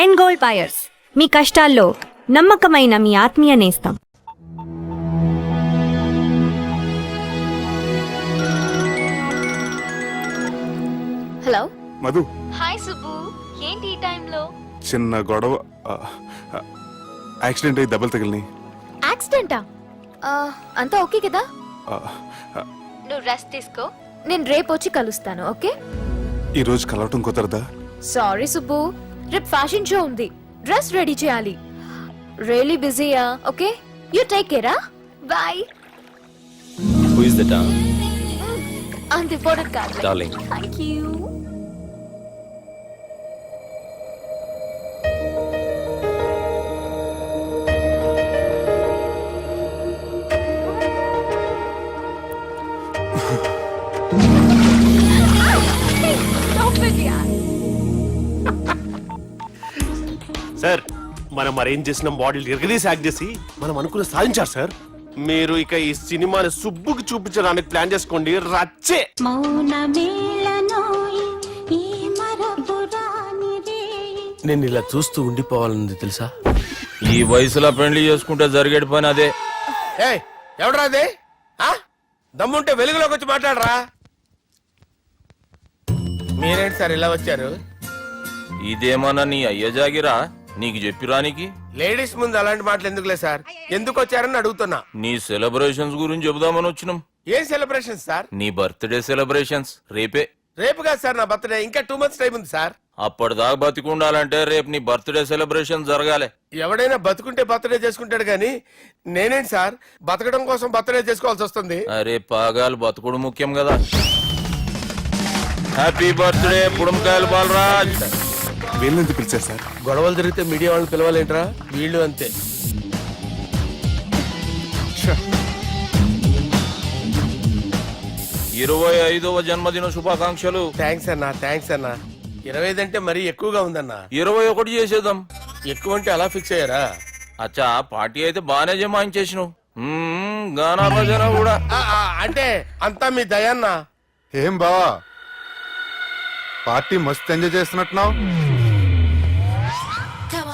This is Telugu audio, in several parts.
ఎండ్ గోల్డ్ బయర్స్, మీ కష్టాల్లో నమ్మకమైన మీ ఆత్మీయ నేస్తం. హలో మధు, హాయ్ సుబ్బు, ఏంటి ఈ టైంలో? చిన్న గొడవ, యాక్సిడెంట్ అయ్యి దెబ్బలు తగిలినాయి. యాక్సిడెంటా? అంతా ఓకే కదా? నువ్వు రెస్ట్ తీసుకో, నేను రేపు వచ్చి కలుస్తాను. ఓకే? ఈ రోజు కలవటం కుదరదా? సారీ సుబ్బు, రేపు ఫ్యాషన్ షో ఉంది, డ్రెస్ రెడీ చేయాలి. రియలీ బిజీయా? Okay, you take care. Bye. Who is that? అంత ఇంపార్టెంట్ కాదు. Darling. Thank you. సార్, మనం అరేంజ్ చేసిన మోడల్ ఎరగదీసి యాక్ట్ చేసి మనం అనుకున్న సాధించారు సార్. మీరు ఇక ఈ సినిమాని సుబ్బుకి చూపించడానికి ప్లాన్ చేసుకోండి. రచ్చే. నేను ఇలా చూస్తూ ఉండిపోవాలని తెలుసా? ఈ వయసులో పెళ్లి చేసుకుంటే జరిగేటి పని అదే. ఎవడరా అదే? దమ్ముంటే వెలుగులోకి వచ్చి మాట్లాడరా. మీరేంటి సార్ ఇలా వచ్చారు? ఇదేమన్నా నీ అయ్య జాగిరా నీకు చెప్పిరానికి? లేడీస్ ముందు అలాంటి మాటలు ఎందుకులే సార్, ఎందుకు వచ్చారని అడుగుతున్నా. నీ సెలబ్రేషన్స్ గురించి చెబుదామని వచ్చినాం. ఏం సెలబ్రేషన్ సార్? నీ బర్త్డే సెలబ్రేషన్స్ రేపే. రేపు కాదు సార్ నా బర్త్డే, ఇంకా 2 months టైం ఉంది సార్. అప్పటిదాకా బతికుండాలంటే రేపు నీ బర్త్డే సెలబ్రేషన్ జరగాలి. ఎవడైనా బతుకుంటే బర్త్డే చేసుకుంటాడు గాని నేనేంటి సార్ బతకడం కోసం బర్త్డే చేసుకోవాల్సి వస్తుంది? అరే పాగాలు బతుకుడు ముఖ్యం కదా. హ్యాపీ బర్త్డే పుడంకాయలు బాలరాజ్. వీళ్ళెందుకు పిలిచారు సార్? గొడవలు జరిగితే మీడియా వాళ్ళని పిలవాలేంట్రా? వీళ్ళు అంతే. 25వ జన్మదిన శుభాకాంక్షలు. థ్యాంక్స్ అన్నా, థ్యాంక్స్ అన్నా. 25 అంటే మరీ ఎక్కువగా ఉందన్నా. 21 చేసేద్దాం. ఎక్కువ అంటే అలా ఫిక్స్ అయ్యారా? అచ్చా, పార్టీ అయితే బానే జమాయించేసినావు. గానా భజన కూడా. అంటే అంతా మీ దయన్నా. ఏం బావా, పార్టీ మస్తు ఎంజాయ్ చేస్తున్నట్టున్నావు.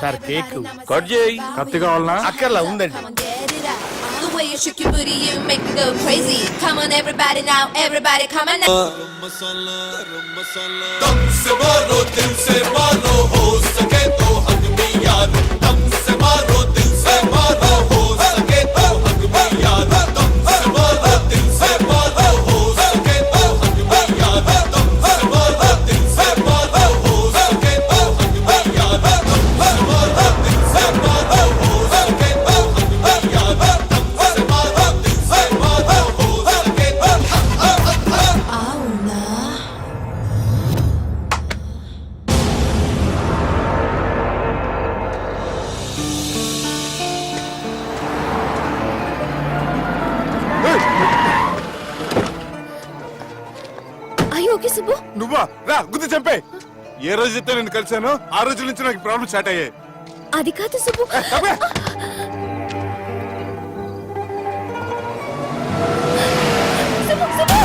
సార్ కేక్ కట్ చేయి. కత్తి కావాలనా? అక్కర్లా ఉందండి. The way you shook your booty, you make me go crazy. Come on, everybody now, everybody, come on now. दम से मारो दिल से मारो, हो सके तो हक में यारो. दम से मारो दिल से मारो, हो सके तो हक में यारो. दम से मारो दिल से मारो, हो सके तो हक में यारो. दम से मारो दिल से मारो, हो सके तो हक में यारो. दम से मारो दिल से मारो, हो सके तो हक में यारो. दम से मारो दिल से मारो, हो सके तो అయ్యో ఓకే సుబ్బు. నువ్వా? రా గుద్ది చంపే. ఏ రోజైతే నేను కలిసానో ఆ రోజుల నుంచి నాకు ప్రాబ్లం స్టార్ట్ అయ్యాయి. అది కాదు సుబ్బు. సుబ్బు, సుబ్బు.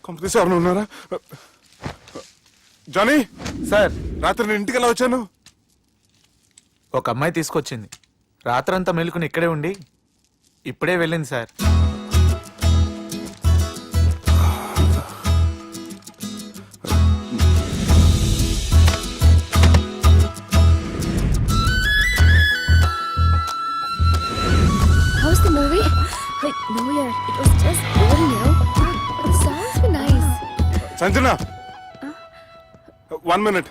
కంపెనీస్ ఎవరైనా ఉన్నారా? జానీ సార్, రాత్రి నేను ఇంటికి ఎలా వచ్చాను? ఒక అమ్మాయి తీసుకొచ్చింది. రాత్రంతా మెలుకుని ఇక్కడే ఉండి ఇప్పుడే వెళ్ళింది sir. How's the movie? Wait, no, yeah, it was just boring, you know. The songs were nice. Sanjana, 1 minute.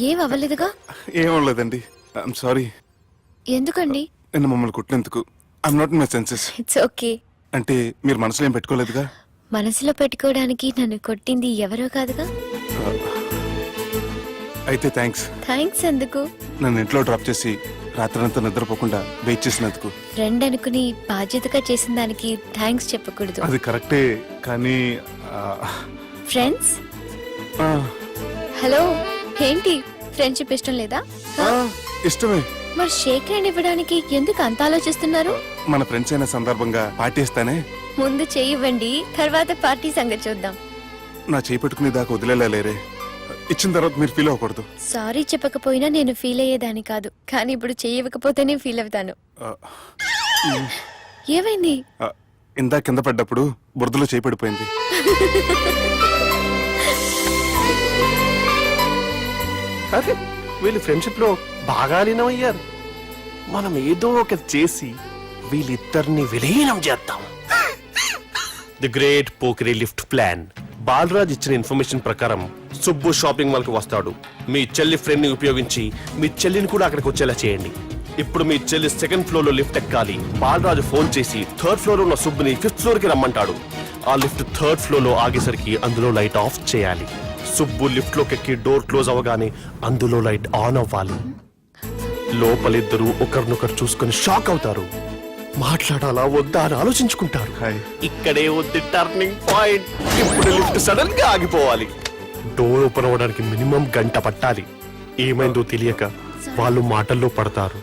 ఏం అవ్వలేదుగా? ఏమవ్వలేదండి. I'm sorry. ఎందుకండి? నిన్న మమ్మల్ని కుట్టినందుకు I'm not in my senses. It's okay. అంటే మీరు మనసులో ఏం పెట్టుకోలేదుగా? మనసులో పెట్టుకోవడానికి నన్ను కొట్టింది ఎవరో కాదుగా. అయితే థ్యాంక్స్. థ్యాంక్స్ ఎందుకు? నన్ను ఇంట్లో డ్రాప్ చేసి రాత్రంతా నిద్రపోకుండా వెయిట్ చేసినందుకు. ఫ్రెండ్ అనుకుని బాధ్యతగా చేసిన దానికి థ్యాంక్స్ చెప్పకూడదు. అది కరెక్టే కానీ ఫ్రెండ్స్ హలో, ఏంటి ఫ్రెండ్షిప్ ఇష్టం లేదా? ఇష్టమే. మరి షేక్ హ్యాండ్ ఇవ్వడానికి ఎందుకు అంత ఆలోచిస్తున్నారు? మన ఫ్రెండ్స్ అయిన సందర్భంగా పార్టీ ఇస్తానే. ముందు చేయివ్వండి, తర్వాత పార్టీ సంగతి చూద్దాం. నా చేయి పెట్టుకునే దాకా వదిలేలా లేరే. ఇచ్చిన తర్వాత మీరు ఫీల్ అవ్వకూడదు. సారీ చెప్పకపోయినా నేను ఫీల్ అయ్యేదాన్ని కాదు, కానీ ఇప్పుడు చేయకపోతేనే ఫీల్ అవుతాను. ఏమైంది? ఇందా కింద పడ్డప్పుడు బురదలో చేయి పడిపోయింది. అరే వీళ్ళు ఫ్రెండ్షిప్ లో బాగా లీనమయ్యారు. మనం ఏదో ఒకటి చేసి వీళ్ళిద్దరిని విలీనం చేద్దాం. ది గ్రేట్ పోకరీ లిఫ్ట్ ప్లాన్. బాలరాజ్ ఇచ్చిన ఇన్ఫర్మేషన్ ప్రకారం సుబ్బు షాపింగ్ మాల్ కి వస్తాడు. మీ చెల్లి ఫ్రెండ్ ని ఉపయోగించి మీ చెల్లిని కూడా అక్కడికి వచ్చేలా చేయండి. ఇప్పుడు మీ చెల్లి సెకండ్ ఫ్లోర్ లో లిఫ్ట్ ఎక్కాలి. బాలరాజు ఫోన్ చేసి థర్డ్ ఫ్లోర్ లో ఉన్న సుబ్బుని ఫిఫ్త్ ఫ్లోర్ కి రమ్మంటాడు. ఆ లిఫ్ట్ థర్డ్ ఫ్లోర్ లో ఆగేసరికి అందులో లైట్ ఆఫ్ చేయాలి. సుబ్బు లిఫ్ట్ లోకి ఎక్కి డోర్ క్లోజ్ అవ్వగానే అందులో లైట్ ఆన్ అవ్వాలి. లోపలిద్దరూ ఒకరినొకరు చూసుకొని షాక్ అవుతారు. మాట్లాడాలా వద్దా అని ఆలోచించుకుంటారు. హాయ్. ఇక్కడే ఉంది టర్నింగ్ పాయింట్. ఇప్పుడు లిఫ్ట్ సడన్ గా ఆగిపోవాలి. డోర్ ఓపెన్ అవ్వడానికి మినిమం గంట పట్టాలి. ఏమైందో తెలియక వాళ్ళు మాటల్లో పడతారు.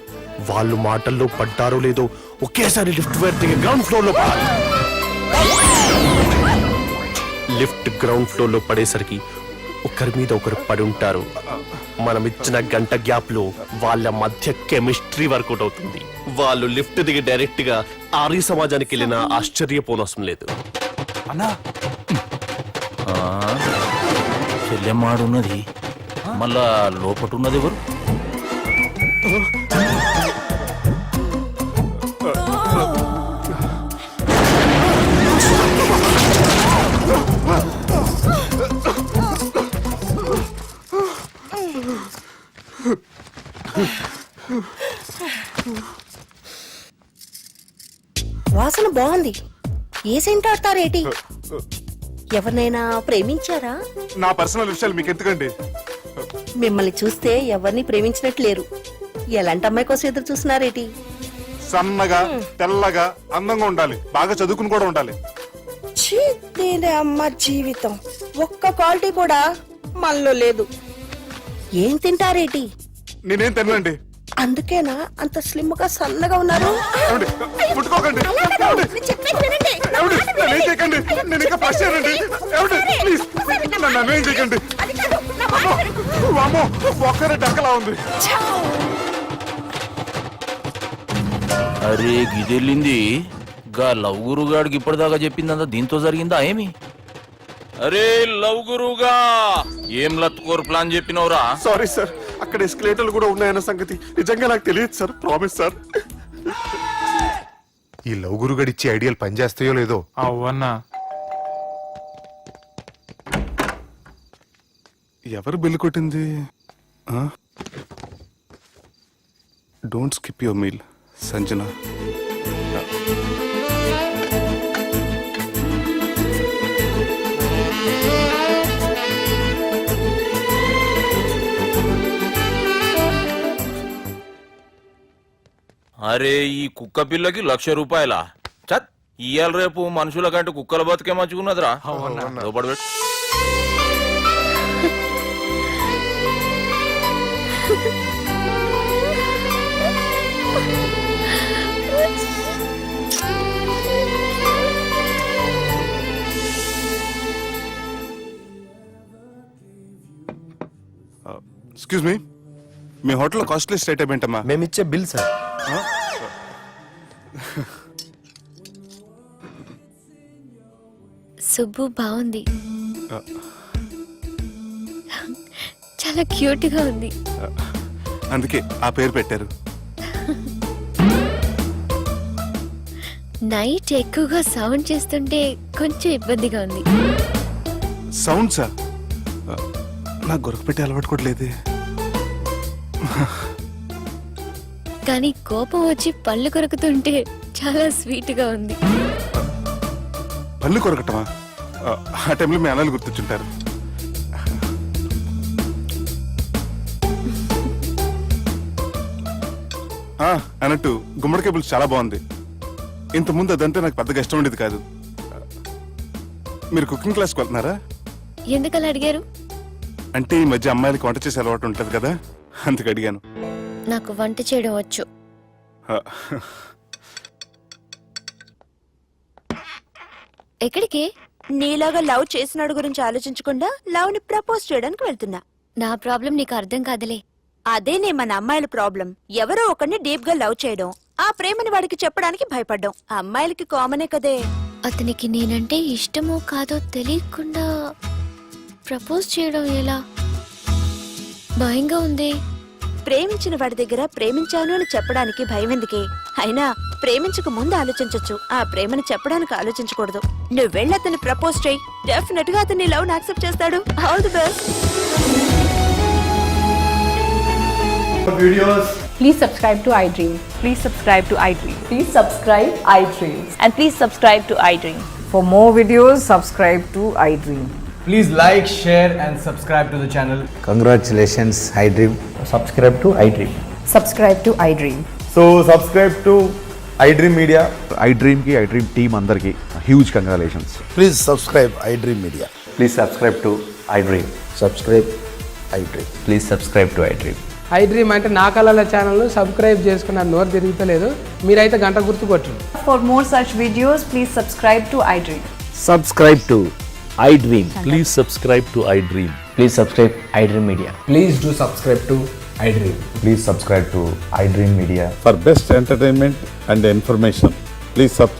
వాళ్ళు మాటల్లో పడ్డారో లేదో ఒకేసారి లిఫ్ట్ దిగి గ్రౌండ్ ఫ్లోర్ లో పడాలి. లిఫ్ట్ గ్రౌండ్ ఫ్లోర్ లో పడేసరికి ఒకరి మీద ఒకరు పడి ఉంటారు. మనం ఇచ్చిన గంట గ్యాప్ లో వాళ్ళ మధ్య కెమిస్ట్రీ వర్కౌట్ అవుతుంది. వాళ్ళు లిఫ్ట్ దిగి డైరెక్ట్ గా ఆర్య సమాజానికి వెళ్ళిన ఆశ్చర్యపోనవసరం లేదు. అన్నా చెల్లెమ్మాడున్నది, మళ్ళా లోపటున్నది ఎవరు? వాసన బాగుంది. ఏ సెంట్ ఆడతారేటి? ఎవరినైనా ప్రేమించారా? నా పర్సనల్ విషయాలు మీకు ఎందుకండి? మిమ్మల్ని చూస్తే ఎవరిని ప్రేమించినట్లేరు. ఎలాంటి అమ్మాయి కోసం ఎదురు చూస్తున్నారేటి? సన్నగా తెల్లగా అందంగా ఉండాలి, బాగా చదువుకుని కూడా ఉండాలి. ఛీ, దీని అమ్మ జీవితం ఒక్క క్వాలిటీ కూడా మనలో లేదు. ఏం తింటారేటి? నేనేం తినండి. అందుకేనా అంత స్లిమ్ గా సన్నగా ఉన్నారు? ముట్టుకోకండి. నన్నేం చేయకండి. నేను ఇంకా ఫస్ట్ ఇయర్ అండి. ప్లీజ్ నన్నేం చేయకండి. వామ్మో, ఒక్కరే డక్కలా ఉంది. అరే గిదెళ్ళింది. గా లవ్ గురుగాడికి ఇప్పటిదాకా చెప్పిందంతా దీంతో జరిగిందా ఏమి? అరే లవ్ గురుగా, ఏం లత్కోరు ప్లాన్ చెప్పినవురా? సారీ సార్, అక్కడ ఎస్కలేటర్లు కూడా ఉన్నాయన్న సంగతి నిజంగా నాకు తెలియదు సార్. Promise sir. ఈ లవ్ గురుగాడి ఇచ్చే ఐడియాలు పనిచేస్తాయో లేదో. అవ్వన్నా ఎవరు బిల్లు కొట్టింది? Don't skip your meal Sanjana. అరే ఈ కుక్క పిల్లకి 1,00,000 రూపాయల చత్. ఇయ్యాల రేపు మనుషుల కంటే కుక్కల బతికే మంచుకున్నదిరా. లోపల పెట్టు. ఎక్స్క్యూజ్ మీ, మీ హోటల్లో కాస్ట్లీ స్టేట్ ఏంటమ్మా? మేమిచ్చే బిల్ సార్. సుబ్బు బాగుంది, చాలా క్యూట్ గా ఉంది. అందుకే ఆ పేరు పెట్టారు. నైట్ ఎక్కువగా సౌండ్ చేస్తుంటే కొంచెం ఇబ్బందిగా ఉంది. సౌండ్సా? నాకు గొరక పెట్టే అలవాటు కూడా లేదే. కానీ కోపం వచ్చి పళ్ళు కొరుకుతుంటే చాలా స్వీట్ గా ఉంది. పళ్ళు కొరకటమా? ఆ టైంలో మీ అన్నలు గుర్తొచ్చుంటారు. అన్నట్టు గుమ్మడికాయ పులుసు చాలా బాగుంది. ఇంతకుముందు అదంటే నాకు పెద్దగా ఇష్టం ఉండేది కాదు. మీరు కుకింగ్ క్లాస్కి వెళ్తున్నారా? ఎందుకలా అడిగారు? అంటే ఈ మధ్య అమ్మాయిలకి వంట చేసే అలవాటు ఉంటుంది కదా, అందుకు అడిగాను. నాకు వంట చేయడం వచ్చు. ఆ, ఎక్కడికి? నీలాగా లవ్ చేసినాడు గురించి ఆలోచించకుండా లవ్ ని ప్రపోజ్ చేయడానికి వెళ్తున్నా. నా ప్రాబ్లం నీకు అర్థం కాదులే. అదేనే మన అమ్మాయిల ప్రాబ్లం. ఎవరో ఒకరిని డీప్ గా లవ్ చేయడం, ఆ ప్రేమని వాడికి చెప్పడానికి భయపడ్డం అమ్మాయిలకి కామనే కదే. అతనికి నేనంటే ఇష్టమో కాదో తెలియకుండా ప్రపోజ్ చేయడం ఎలా? భయంగా ఉంది. ప్రేమించిన వాడి దగ్గర ప్రేమించాను అని చెప్పడానికి భయం ఎందుకే? అయినా ప్రేమించక ముందు ఆలోచించొచ్చు, ఆ ప్రేమని చెప్పడానికి ఆలోచించకూడదు. నువ్వు వెళ్ళి అతన్ని ప్రపోజ్ చేయి, డెఫినెట్ గా అతన్ని లవ్ యాక్సెప్ట్ చేస్తాడు. All the best. Please subscribe to iDream. Please subscribe to iDream. Please subscribe iDream. And please subscribe to iDream. For more videos, subscribe to iDream. Please like, share and subscribe to the channel. Congratulations, iDream. Subscribe to iDream. Subscribe to iDream. So subscribe to iDream Media. iDream ki iDream team andarki huge congratulations. Please subscribe iDream Media. Please subscribe to iDream. Subscribe iDream. Please subscribe to iDream. iDream అంటే నా కళల ఛానల్ సబ్స్క్రైబ్ చేసుకున్న నోరు తిరుగుతలేదు. మీరైతే గంట గుర్తు కొట్టండి. For more such videos, please subscribe to iDream. Subscribe to iDream. Please subscribe to iDream. Please subscribe iDream Media. Please do subscribe to iDream. Please subscribe to iDream Media. For best entertainment and information, please subscribe